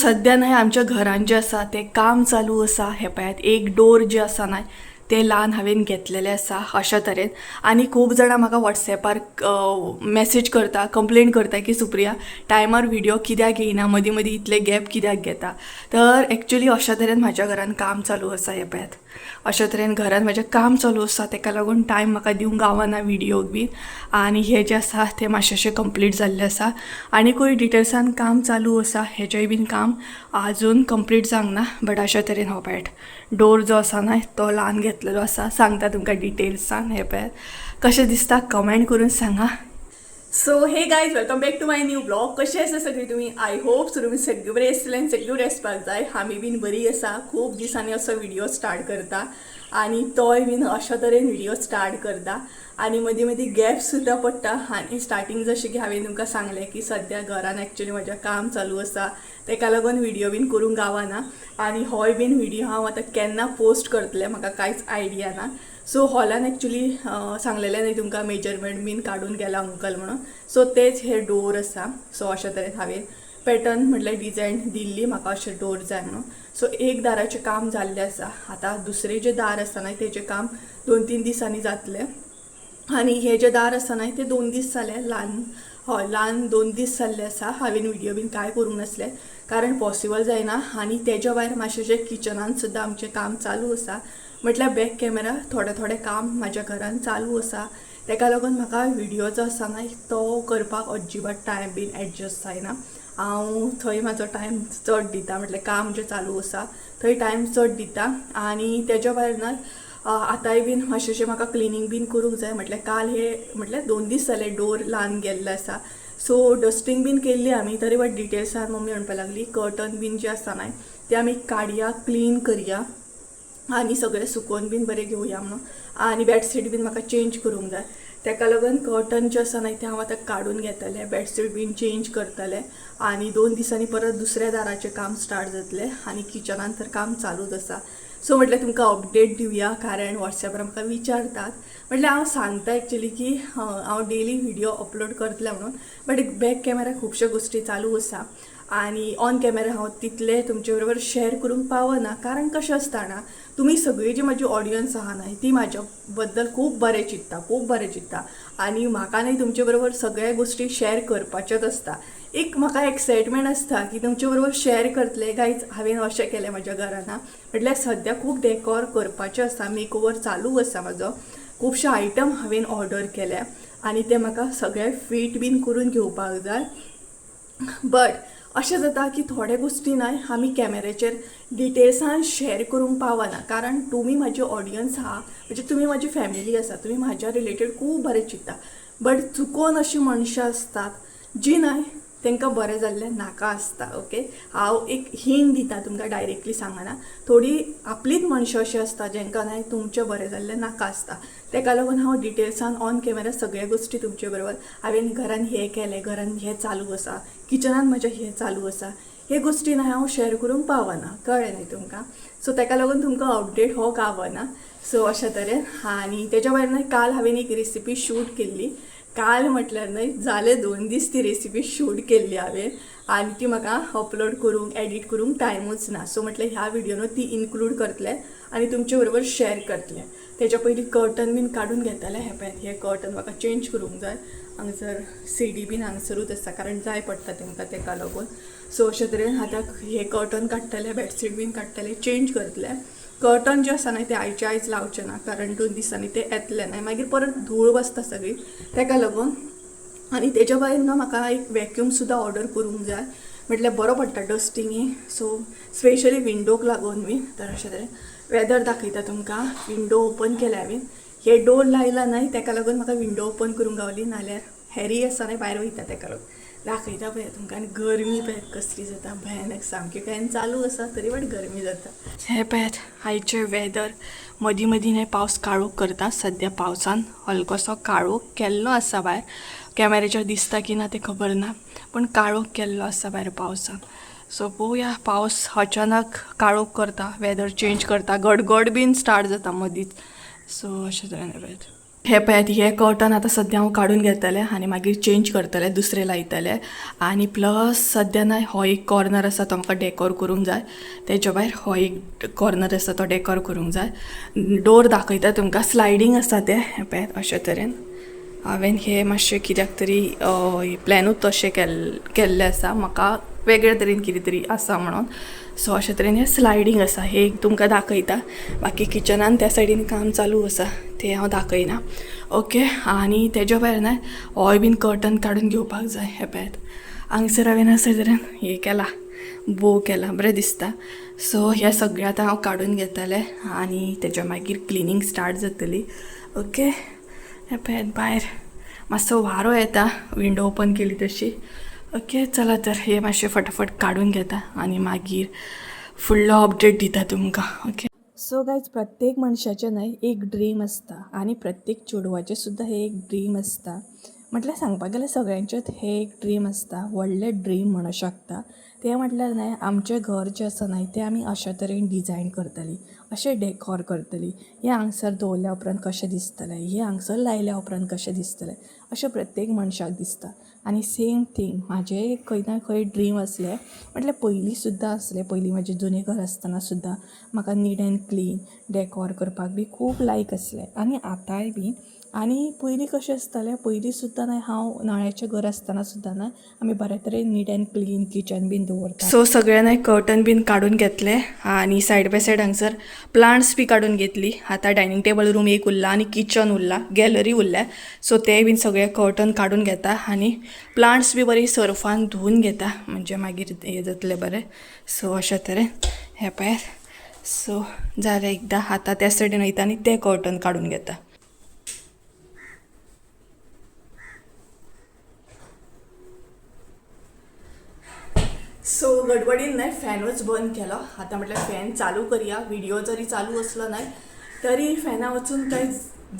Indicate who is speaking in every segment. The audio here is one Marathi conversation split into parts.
Speaker 1: सध्या नाही आमच्या घरान जे आसा ते काम चालू आसा. हे पळयात एक डोर जे आसा ना ते ल्हान हांवें घेतलेले आसा अशा तरेन. आनी खूब जाणां म्हाका वॉट्सॅपार मॅसेज करता, कंप्लेंट करता की सुप्रिया टायमार व्हिडिओ कित्याक येयना, मदीं मदीं इतले गॅप कित्याक घेता. तर एक्चुअली अशा तरेन म्हाज्या घरान काम चालू आसा. हे पळयात अशा तरेन घरान म्हाजें काम चालू आसा, ताका लागून टायम म्हाका दिवंक गावना व्हिडिओक बी. आनी हे जे आसा ते मातशेंशें कंप्लीट जाल्लें आसा. आनीकूय डिटेल्सान काम चालू आसा, हेजेंय बीन काम आजून कंप्लीट जावंक ना. बट अशा तरेन हो पळयात डोर जो आसा ना तो ल्हान घेतलेलो आसा. सांगता तुमकां डिटेल्सान. हे पळयात कशें दिसता कमेंट करून सांगा. So hey guys welcome back to my new blog. कशें आसा सगळीं तुमी? आय होप तुमी सगळीं बरी आसतली आनी सगळीं रेसपाक जाय. आमी बीन बरी आसा. खूब दिसांनी असो व्हिडिओ स्टार्ट करता आनी तोय बीन अशा तरेन व्हिडिओ स्टार्ट करता. आनी मदीं मदीं गॅप सुद्दां पडटा. आनी स्टार्टींग जशें की हांवें तुमकां सांगलें की सद्या घरान एक्चुअली म्हजें काम चालू आसा, ताका लागून व्हिडिओ बीन करूंक गावना. आनी होय बीन व्हिडिओ हांव आतां केन्ना पोस्ट करतलें म्हाका कांयच आयडिया ना. सो हॉलान एक्चुअली सांगलेलें न्ही तुमकां मेजरमेंट बीन काडून गेला अंकल म्हणून. सो तेच हे डोर आसा. सो अशा तरेन हांवें पॅटर्न म्हटल्यार डिझायन दिल्ली म्हाका अशें डोर जाय म्हणून. सो एक दाराचें काम जाल्लें आसा. आतां दुसरें जें दार आसा ना तेजें काम 2-3 दिसांनी जातलें. आनी हे जे दार आसा ना ते 2 दीस जाले ल्हान. हय ल्हान 2 दीस जाल्ले आसा. हांवें व्हिडिओ बीन कांय करूंक नासलें कारण पॉसिबल जायना. आनी तेज्या भायर मातशेंशें किचनान सुद्दां आमचें काम चालू आसा. म्हटल्यार बॅक कॅमेरा थोडें काम म्हाज्या घरान चालू आसा. ताका लागून म्हाका व्हिडिओ जो आसा ना तो करपाक अजिबात टायम बीन एडजस्ट जायना. हांव थंय म्हाजो टायम चड दिता. म्हटल्यार काम जें चालू आसा थंय टायम चड दिता. आनी तेज्या भायर ना आतांय बीन मातशेंशें म्हाका क्लिनींग बीन करूंक जाय. म्हटल्यार काल हे म्हटल्यार 2 दीस जाले डोर ल्हान गेल्लो आसा. सो डस्टिंग बीन केल्ली आमी. तरी बट डिटेल्सान मम्मी म्हणपाक लागली कर्टन बीन जे आसा ना ते आमी काडया, क्लीन करया आनी सगळें सुकोवन बीन बरें घेवया म्हणून. आनी बेडशीट बीन म्हाका चेंज करूंक जाय. ताका लागून कर्टन जे आसा ना ते हांव आतां काडून घेतलें, बेडशीट बीन चेंज करतलें. आनी 2 दिसांनी परत दुसऱ्या दाराचें काम स्टार्ट जातलें. आनी किचनान तर काम चालूच आसा. सो म्हटल्यार तुमकां अपडेट दिवया कारण वॉट्सॅपार म्हाका विचारतात. म्हटल्यार हांव सांगता एक्चुअली की हांव डेली व्हिडिओ अपलोड करतलें म्हणून. बट बॅक कॅमेरा खुबश्यो गोश्टी चालू आसा आनी ऑन कॅमेरा हांव तितले तुमचे बरोबर शेअर करूंक पावना. कारण कशें आसता ना तुमी सगळी जी म्हाजी ऑडियन्स आहा ना ती म्हाज्या बद्दल खूब बरें चिंत्ता आनी म्हाका न्ही तुमचे बरोबर सगळ्या गोश्टी शेअर करपाच्योच आसता. एक म्हाका एक्सायटमेंट आसता की तुमचे बरोबर शेअर करतले. गायज हांवें अशें केलें म्हाज्या घरान म्हटल्यार सद्या खूब डेकोर करपाचें आसा. मेकओवर चालू आसा म्हाजो. खुबशे आयटम हांवें ऑर्डर केल्या आनी ते म्हाका सगळे फीट बीन करून घेवपाक जाय. बट अशें जाता की थोडे गोश्टी न्हय आमी कॅमेऱ्याचेर डिटेल्सान शेअर करूंक पावना. कारण तुमी म्हाजी ऑडियन्स आहा, म्हणजे तुमी म्हाजी फॅमिली आसा, तुमी म्हाज्या रिलेटेड खूब बरें चिंत्ता. बट चुकोन अशीं मनशां आसतात जी न्हय तांकां बरें जाल्लें नाका आसता. ओके, हांव एक हिंट दिता तुमकां, डायरेक्टली सांगना. थोडी आपलीच मनशां अशीं आसता जांकां न्हय तुमचें बरें जाल्लें नाका आसता. ताका लागून हांव डिटेल्सान ऑन कॅमेरा सगळ्या गोश्टी तुमचे बरोबर हांवें घरान हें केलें, घरान हें चालू आसा, किचनान म्हज्या हें चालू आसा, हे गोश्टी न्हय हांव शेअर करूंक पावना. कळ्ळें न्हय तुमकां? सो ताका लागून तुमकां अपडेट हो गावना. सो अशा तरेन. आनी तेज्या भायर न्हय काल हांवें एक रेसिपी शूट केल्ली. काल म्हटल्यार न्हय जाले 2 दीस ती रेसिपी शूट केल्ली हांवें आनी ती म्हाका अपलोड करूंक एडिट करूंक टायमूच ना. सो म्हटल्यार ह्या व्हिडिओन ती इन्क्लूड करतलें आनी तुमचे बरोबर शेअर करतलें. तेच्या पयलीं कर्टन बीन काडून घेतलें. हे पळय हे कर्टन म्हाका चेंज करूंक जाय. हांगसर सीडी बीन हांगसरूच आसा कारण जाय पडटा तांकां, ताका लागून. सो अशे तरेन आतां हे कर्टन काडटलें, बेडशीट बीन काडटलें, चेंज करतलें. कर्टन जे आसा न्हय ते आयचे आयज लावचे ना कारण 2 दिसांनी ते येतले न्हय, मागीर परत धूळ बसता सगळी, ताका लागून. आनी तेज्या भायर न्हय म्हाका एक वॅक्यूम सुद्दां ऑर्डर करूंक जाय. म्हटल्यार बरो पडटा डस्टिंगेक. सो स्पेशली विंडोक लागून बी. तर अशें तरेन वेदर दाखयता तुमकां. विंडो ओपन केले हांवें. हे डोर लायला न्हय ताका लागून म्हाका विंडो ओपन करूंक गावली, नाल्यार हॅरी आसा न्हय भायर वयता ताका लागून. दाखयता पळय तुमकां. आनी गरमी पळयात कसली जाता, भयानक सामकी. फॅन चालू आसा तरी बट गरमी जाता. हे पळयात आयचें वेदर. मदीं मदीं हें पावस काळोख करता. सद्या पावसान हलकोसो काळोख केल्लो आसा भायर. कॅमेऱ्याचेर दिसता की ना तें खबर ना, पण काळोख केल्लो आसा भायर पावसान. सो पळोवया, पावस अचानक काळोख करता, वेदर चेंज करता, गडगड बीन स्टार्ट जाता मदींच. सो अशें तरेन पळयात. हे पळयात हे कर्टन आतां सद्या हांव काडून घेतलें आनी मागीर चेंज करतलें, दुसरें लायतलें. आनी प्लस सद्या ना हो एक कॉर्नर आसा तो म्हाका डॅकोर करूंक जाय. तेच्या भायर हो एक कॉर्नर आसा तो डॅकोर करूंक जाय. डोर दाखयता तुमकां, स्लायडींग आसा तें. हे पळयात अशे तरेन हांवें हे मातशें कित्याक तरी प्लॅनूच तशें केल्लें आसा, म्हाका वेगळे तरेन कितें तरी आसा म्हणून. सो अशे तरेन हें स्लायडींग आसा, हें एक तुमकां दाखयता. बाकी किचनान त्या सायडीन काम चालू आसा तें हांव दाखयना. ओके, आनी तेज्या भायर ना होय बीन कर्टन काडून घेवपाक जाय. हे पळयात हांगसर हांवें अशे तरेन हें केलां, बो केला, बरें दिसता. सो हें सगळें आतां हांव काडून घेतलें आनी तेज्या मागीर क्लिनींग स्टार्ट जातली. ओके, हे पळयात भायर मातसो वारो येता, विंडो ओपन केली तशी. ओके, चला तर हे मातशें फटाफट काडून घेता आनी मागीर फुडलो अपडेट दिता तुमकां. ओके, सो गायज प्रत्येक मनशाचें न्हय एक ड्रीम आसता आनी प्रत्येक चेडवाचें सुद्दां हें एक ड्रीम आसता. म्हटल्यार सांगपाक गेल्यार सगळ्यांचेंच हें एक ड्रीम आसता, व्हडलें ड्रीम म्हणूं शकता. तें म्हटल्यार न्हय आमचें घर जें आसा न्हय तें आमी अशे तरेन डिजायन करतलीं, अशें डॅकोर करतलीं. हें हांगसर दवरल्या उपरांत कशें दिसतलें, हें हांगसर लायल्या उपरांत कशें दिसतलें, अशें प्रत्येक मनशाक दिसता. आनी सेम थींग म्हाजें खंय ना खंय ड्रीम आसलें. म्हटल्यार पयलीं सुद्दां आसलें, पयलीं म्हाजें जुनें घर आसतना सुद्दां म्हाका नीट एंड क्लीन डॅकोर करपाक बी खूब लायक आसलें आनी आतांय बी. आनी पयलीं कशें आसतालें, पयलीं सुद्दां न्हय हांव नळ्याचें घर आसतना सुद्दां न्हय आमी बरे तरेन नीट एंड क्लीन किचन बीन दवरता. सो सगळें न्हय कर्टन बीन काडून घेतलें आनी सायड बाय सायड हांगसर प्लांट्स बी काडून घेतली. आतां डायनींग टेबल रूम एक उरला आनी किचन उरला, गॅलरी उरल्या. सो ते बीन सगळे कर्टन काडून घेता आनी प्लांट्स बी बरी सर्फान धुवून घेता, म्हणजे मागीर हें जातलें बरें. सो अशे तरेन हे पळयात. सो जालें एकदां, आतां त्या सायडीन वयता आनी तें कर्टन काडून घेता. सो गडबडीन न्हय फॅनूच बंद केलो. आतां म्हटल्यार फॅन चालू करया. व्हिडिओ जरी चालू असलो न्हय तरी फॅना वचून कांय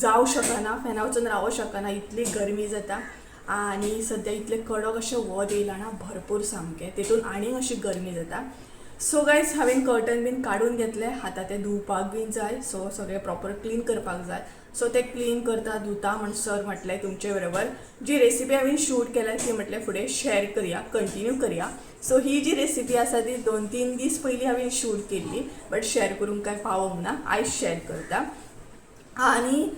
Speaker 1: जावं शकना, फॅना वचून रावूं शकना, इतली गरमी जाता. आनी सद्या इतले कडक अशें वत येयला ना भरपूर सामकें, तेतून आनीक अशी गरमी जाता. सो गायज हांवें कर्टन बीन काडून घेतलें. आतां तें धुवपाक बीन जाय, सो सगळें प्रॉपर क्लीन करपाक जाय. सो तें क्लीन करता धुता म्हणसर म्हटलें तुमचे बरोबर जी रेसिपी हांवें शूट केल्या ती म्हटल्यार फुडें शेअर करया, कंटिन्यू करया. सो ही जी रेसिपी आसा ती 2-3 दीस पयलीं हांवें शूट केल्ली, बट शेअर करूंक कांय पावोंक ना, आयज शेअर करता. आनी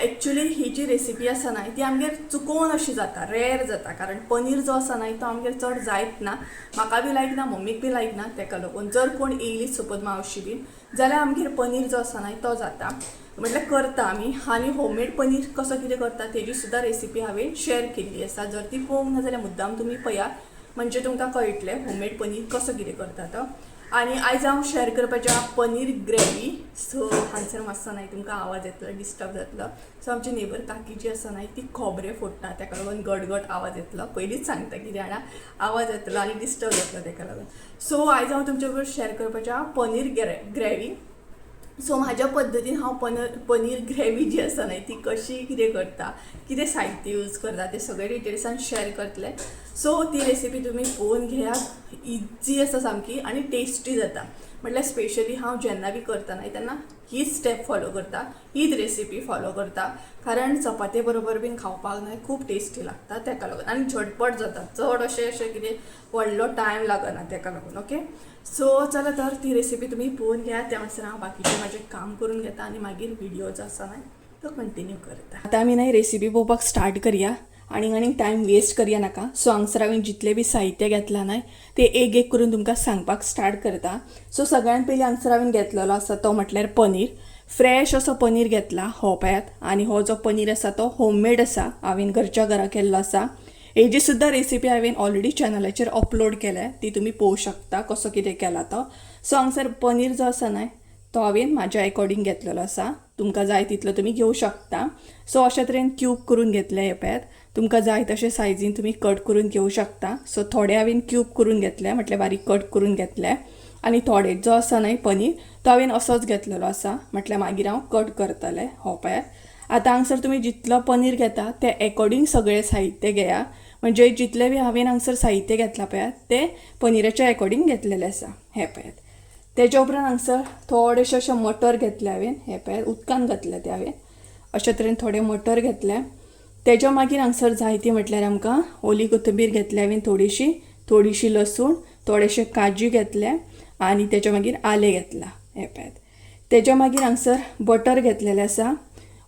Speaker 1: एक्चुली ही जी रेसिपी आसा न्हय ती आमगेर चुकोवन अशी जाता, रेर जाता. कारण पनीर जो आसा न्हय तो आमगेर चड जायत ना, म्हाका बी लायक ना, मम्मीक बी लायक ना. ताका लागून जर कोण येयलीच सपोज मावशी बीन जाल्यार आमगेर पनीर जो आसा न्हय तो जाता, म्हटल्यार करता आमी. आनी होममेड पनीर कसो कितें करता तेजी सुद्दां रेसिपी हांवें शेअर केल्ली आसा. जर ती पळोवंक ना जाल्यार मुद्दाम तुमी पळया, म्हणजे तुमकां कळटलें होममेड पनीर कसो कितें करता तो. आनी आयज हांव शेअर करपाचें आहा पनीर ग्रेवी. सो हांगसर मातसो न्हय तुमकां आवाज येतलो, डिस्टर्ब जातलो. सो आमची नेबर काकी जी आसा न्हय ती खोबरें फोडटा, ताका लागून गडगड आवाज येतलो. पयलींच सांगता कितें जाणा आवाज येतलो आनी डिस्टर्ब जातलो ताका लागून. सो आयज हांव तुमचे बरोबर शेअर करपाचें आहा पनीर ग्रेवी. सो म्हाज्या पद्दतीन हांव पनीर ग्रेवी जी आसा न्हय ती कशी कितें करता, कितें साहित्य यूज करता ते सगळे डिटेल्सान शेअर करतलें. सो ती रेसिपी तुमी पळोवन घेयात, इजी आसा सामकी आनी टेस्टी जाता. म्हटल्यार स्पेशली हांव जेन्ना बी करता न्हय तेन्ना हीच स्टेप फॉलो करता, हीच रेसिपी फॉलो करता. कारण चपाते बरोबर बीन खावपाक न्हय खूब टेस्टी लागता ताका लागून आनी झटपट जाता, चड अशें कितें व्हडलो टायम लागना ताका लागून. ओके, सो चला तर ती रेसिपी तुमी पळोवन घ्या. त्या म्हणसर हांव बाकीचें म्हाजें काम करून घेता आनी मागीर व्हिडिओ जो आसा न्हय तो कंटिन्यू करता. आतां आमी न्हय रेसिपी पळोवपाक स्टार्ट करया आनी टायम वेस्ट करया नाका. सो हांगसर हांवें जितलें बी साहित्य घेतलां न्हय तें एक एक करून तुमकां सांगपाक स्टार्ट करता. सो सगळ्यान पयलीं हांगसर हांवें घेतलेलो आसा तो म्हटल्यार पनीर. फ्रेश असो पनीर घेतला हो पळयात. आनी हो जो पनीर आसा तो होममेड आसा, हांवें घरच्या घरा केल्लो आसा. हेजी सुद्दां रेसिपी हांवें ऑलरेडी चॅनलाचेर अपलोड केल्या, ती तुमी पळोवंक शकता कसो कितें केला तो. सो हांगसर पनीर जो आसा न्हय तो हांवें म्हाज्या अकॉर्डिंग घेतलेलो आसा. तुमकां जाय तितलो तुमी घेवं शकता. सो अशे तरेन क्यूब करून घेतले हे पळयात. तुमकां जाय तशे सायजीन तुमी कट करून घेवं शकता. सो थोडे हांवें क्यूब करून घेतले, म्हटल्यार बारीक कट करून घेतले. आनी थोडे जो आसा न्हय पनीर तो हांवें असोच घेतलेलो आसा, म्हटल्यार मागीर हांव कट करतलें हो पळयात. आतां हांगसर तुमी जितलो पनीर घेता ते अकॉर्डिंग सगळें साहित्य घेया. म्हणजे जितले बी हांवें हांगसर साहित्य घेतलां पळयात ते पनीराच्या अकॉर्डिंग घेतलेले आसा हे पळयात. तेच्या उपरांत हांगसर थोडेशे अशे मटर घेतले हांवें, हे पळयात उदकान घातले ते हांवें अशा तरेन थोडे मटर घेतले. तेच्या मागीर हांगसर जाय ती म्हटल्यार आमकां ओली कोथंबीर घेतली हांवें थोडीशी लसूण, थोडेशे काजू घेतले आनी तेच्या मागीर आले घेतला हे पळयात. तेच्या मागीर हांगसर बटर घेतलेले आसा.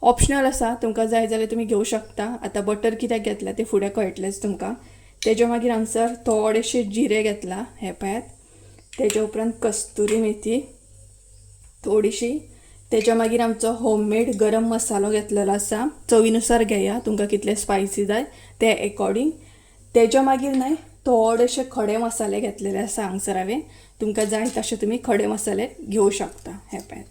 Speaker 1: ऑप्शनल आसा, तुमकां जाय जाल्यार तुमी घेवं शकता. आतां बटर कित्याक घेतला ते फुडें कळटलेंच तुमकां. तेच्या मागीर हांगसर थोडेशे जिरे घेतला हे पळयात. तेच्या उपरांत कस्तुरी मेथी थोडीशी. तेच्या मागीर आमचो होममेड गरम मसालो घेतलेलो आसा. चवीनुसार घेया, तुमकां कितले स्पायसी जाय ते अकॉर्डिंग. तेच्या मागीर न्हय थोडेशे खडे मसाले घेतलेले आसा हांगसर हांवें. तुमकां जाय तशे तुमी खडे मसाले घेवं शकता हे पळयात.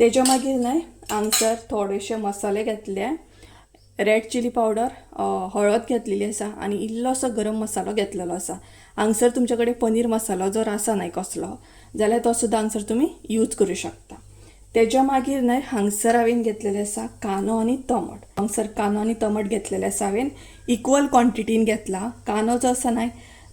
Speaker 1: तेच्या मागीर न्हय हांगसर थोडेशे मसाले घेतले. रेड चिली पावडर, हळद घेतलेली आसा आनी इल्लोसो गरम मसालो घेतलेलो आसा. हांगसर तुमचे कडेन पनीर मसालो जर आसा न्हय कसलो जाल्यार तो सुद्दां हांगसर तुमी यूज करूं शकता. तेच्या मागीर न्हय हांगसर हांवें घेतलेले आसा कांदो आनी टमाट. हांगसर कांदो आनी टमाट घेतलेले आसा हांवें. इक्वल क्वॉन्टिटीन घेतला. कांदो जो आसा न्हय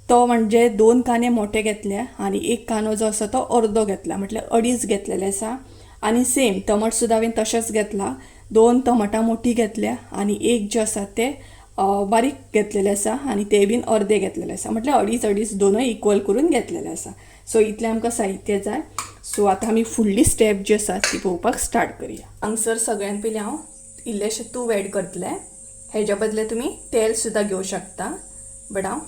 Speaker 1: तो म्हणजे 2 कांदे मोठे घेतले आनी एक कांदो जो आसा तो अर्दो घेतला, म्हटल्यार 2.5 घेतलेले आसा. आनी सेम टमाट सुद्दां हांवें तशेंच घेतला. 2 टमाटां मोठी घेतल्या आनी एक जे आसा ते बारीक घेतलेले आसा आनी ते बीन अर्दे घेतलेले आसा, म्हटल्यार 2.5 दोनूय इक्वल करून घेतलेले आसा. सो इतलें आमकां साहित्य जाय. सो आतां आमी फुडली स्टेप जी आसा ती पळोवपाक स्टार्ट करुया. हांगसर सगळ्यान पयलीं हांव इल्लेशें तूप एड करतलें. हेच्या बदले तुमी तेल सुद्दां घेवं शकता, बट हांव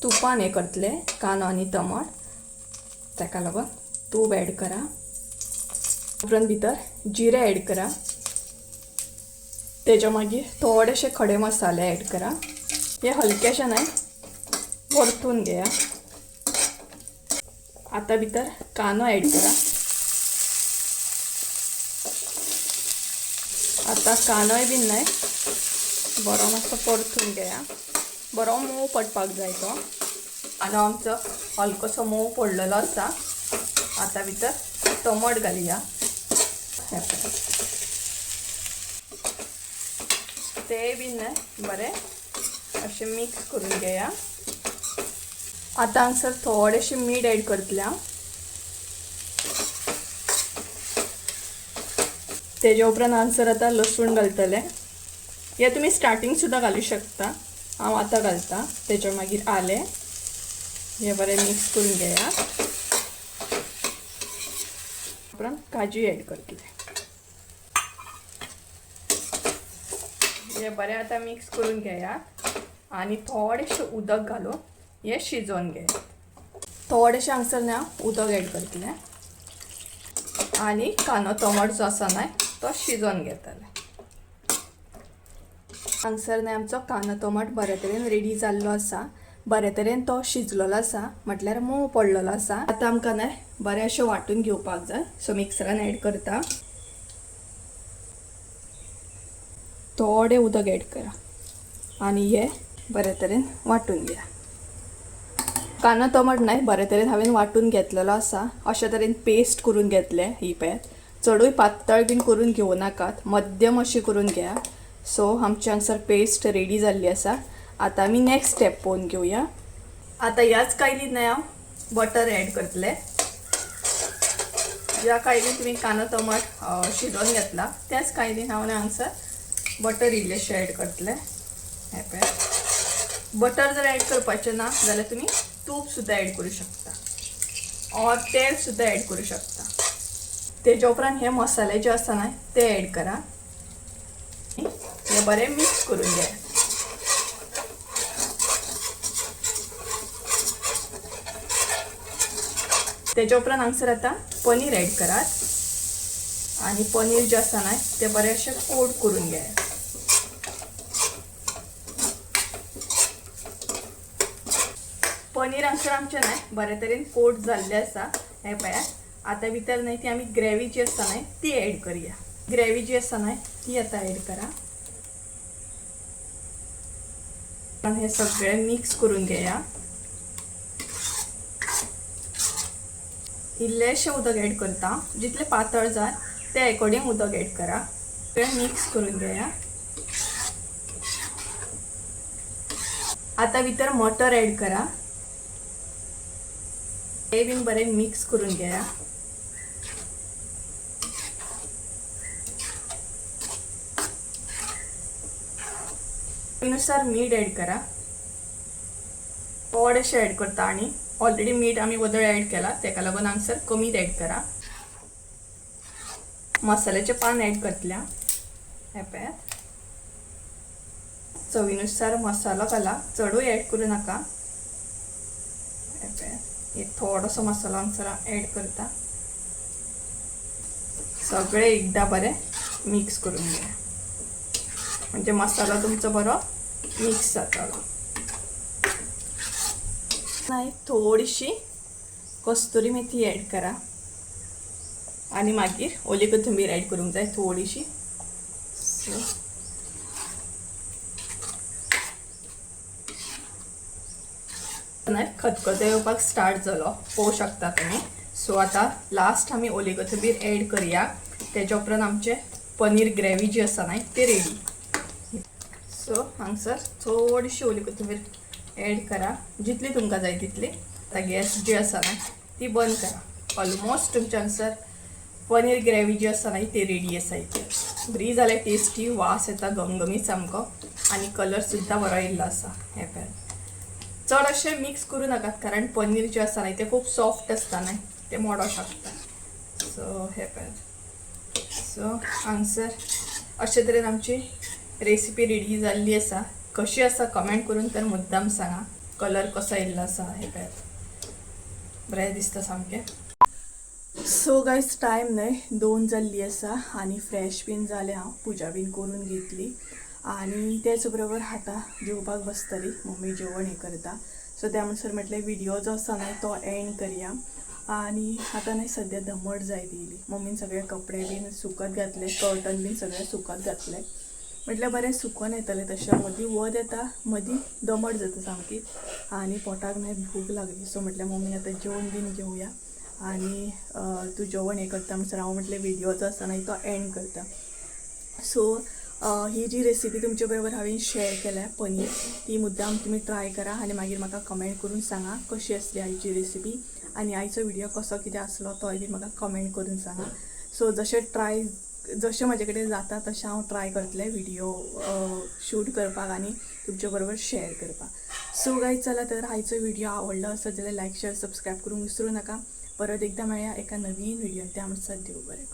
Speaker 1: तुपान हें करतलें कांदो आनी टमाट. ताका लागून तूप एड करा. उपरांत भितर जिरे एड करा. तेच्या मागीर थोडेशे खडे मसाले एड करा. हे हलकेशे न्हय परतून घेया. आता भितर कांदो एड करा. आता कांदोय बीन न्हय बरो मातसो परतून घेया. बरो मोव पडपाक जाय तो. कांदो आमचो हलकोसो मोव पडलेलो आसा. आता भितर टमाट घालुया. ते बीन न्हय बरें अशें मिक्स करून घेया. आता हांगसर थोडेशें मीठ एड करतलें हांव. तेच्या उपरांत हांगसर आतां लसूण घालतलें. हे तुमी स्टार्टींग सुद्दां घालूं शकता, हांव आतां घालता. तेच्या मागीर आले हे बरें मिक्स करून घेया. उपरांत काजू एड करतलें. हे बरें आतां मिक्स करून घेयात आनी थोडेशें उदक घालून हे शिजोवन घेयात. थोडेशें हांगसर न्हय हांव उदक एड करतलें आनी कांदो टमाट जो आसा न्हय तो शिजोवन घेतलें. हांगसर न्हय आमचो कांदो टमाट बरे तरेन रेडी जाल्लो आसा. बरे तरेन तो शिजलेलो आसा, म्हटल्यार मोव पडलेलो आसा. आतां आमकां न्हय बरें अशें वांटून घेवपाक जाय. सो मिक्सरान एड करता. थोडें उदक एड करा आनी हे बरे तरेन वांटून घ्या. कांदो टमाट न्हय बरे तरेन हांवें वांटून घेतलेलो आसा. अशे तरेन पेस्ट करून घेतले. ही पळयात, चडूय पातळ बीन करून घेवं नाकात, मध्यम अशी करून घ्या. सो आमची हांगसर पेस्ट रेडी जाल्ली आसा. आतां आमी नेक्स्ट स्टेप पळोवन घेवया. आतां ह्याच कायलीन न्हय हांव बटर एड करतलें. ज्या कायलीन तुमी कांदो टमाट शिजोवन घेतला त्याच कायलीन हांव हांगसर बटर इल्लेशें एड करतलें. हे पळयात. बटर जर एड करपाचें ना जाल्यार तुमी तूप सुद्दां एड करूं शकता ऑर तेल सुद्दां एड करूं शकता. तेच्या उपरांत हे मसाले जे आसा न्हय ते एड करा. हे बरें मिक्स करून घ्या. तेच्या उपरांत हांगसर आतां पनीर एड करात आनी पनीर जे आसा न्हय ते बरें अशें कोट करून घेयात. पनीर हांगसर आमचें न्हय बरे तरेन कोट जाल्लें आसा. हे पळयात. आतां भितर न्हय ती आमी ग्रेवी जी आसा न्हय ती एड करुया. ग्रेवी जी आसा न्हय ती आतां एड करा. हे सगळें मिक्स करून घेया. इल्लेशें उदक एड करता. जितलें पातळ जाय ते अकॉर्डिंग उदक एड करा. सगळें मिक्स करून घेया. आतां भितर मटर एड करा. हे बीन बरें मिक्स करून घेया. त्यानुसार मीठ ॲड करा, थोडेशे ॲड करता आणि ऑलरेडी मीठ आम्ही वदळ ॲड केला तेका लागून हांगसर कमीत ॲड करा. मसाल्याचे पान ॲड करतल्या हे पळयात. चवीनुसार मसाला घाला, चडूय ॲड करू नका. हे पळयात एक थोडासा मसाला हांगसर ॲड करता. सगळे एकदा बरे मिक्स करून घ्या म्हणजे मसाला तुमचा बरो मिक्स जातलो. नाही थोडीशी कस्तुरी मेथी ॲड करा आणि मागीर ओली कोथिंबीर ॲड करूंक जाय थोडीशी. खतखतो येवपाक स्टार्ट जालो पळोवंक शकता तुम्ही. सो आता लास्ट आमी ओली कोथिंबीर ॲड करूया. तेच्या उपरांत आमचे पनीर ग्रेवी जी आसा न्हय ती रेडी. सो हांगसर थोडीशी ओली कोथिंबीर ॲड करा जितली तुमकां जाय तितली. आता गॅस जी आसा न्हय ती बंद करा. ऑलमोस्ट तुमच्या हांगसर पनीर ग्रेवी जी आसा न्हय ती रेडी आसा. इथे बरी जाल्यार टेस्टी वास येता गमगमीत सामको आणि कलर सुद्धा बरो येयल्लो आसा. हे पळय चड अशें मिक्स करू नाकात कारण पनीर जे आसा न्हय ते खूब सॉफ्ट आसता न्हय ते मोडो शकता. सो हे पळय. सो हांगसर अशे तरेन आमची रेसिपी रेडी जाल्ली आसा. कशी आसा कमेंट करून तर मुद्दाम सांगा. कलर कसो येयल्लो आसा हे पळय बरें दिसता सामकें. सो गायज टायम न्हय 2 जाल्ली आसा आणि फ्रेश बीन जालें. हांव पुजा बीन करून घेतली आणि त्याच बरोबर आतां जेवपाक बसतली. मम्मी जेवण हे करता. सो त्या म्हणसर म्हटलें व्हिडिओ जो आसा न्हय तो एंड करया. आणि आता न्हय सद्या दमट जाय दिली. मम्मीन सगळे कपडे बीन सुकत घातले, कर्टन बीन सगळे सुकत घातले. म्हटल्यार बरें सुकून येतलें. तशें मदीं वत येता मदीं दमट जाता सामकी आणि पोटाक न्हय भूक लागली. सो म्हटल्यार मम्मी आता जेवण बीन घेवया आणि तू जेवण हे करता म्हणसर हांव म्हटलें व्हिडिओ जो आसा न्हय तो एंड करता. सो ही जी रेसिपी तुमचे बरोबर हांवें शेअर केल्या पनीर ती मुद्दाम तुम्ही ट्राय करा आणि मागीर म्हाका कमेंट करून सांगा कशी आसली आयची रेसिपी आणि आयचो व्हिडिओ कसो कितें आसलो तोय बी म्हाका कमेंट करून सांगा. सो जशें म्हाजे कडेन जाता तशें हांव ट्राय करतलें व्हिडिओ शूट करपाक आणि तुमचे बरोबर शेअर करपाक. सो गायज चला तर आयचो व्हिडिओ आवडलो आसत जाल्यार लायक शेअर सबस्क्राईब करूंक विसरू नका. परत एकदा मेळया एका नवीन व्हिडिओ. त्या म्हणसर देव बरें.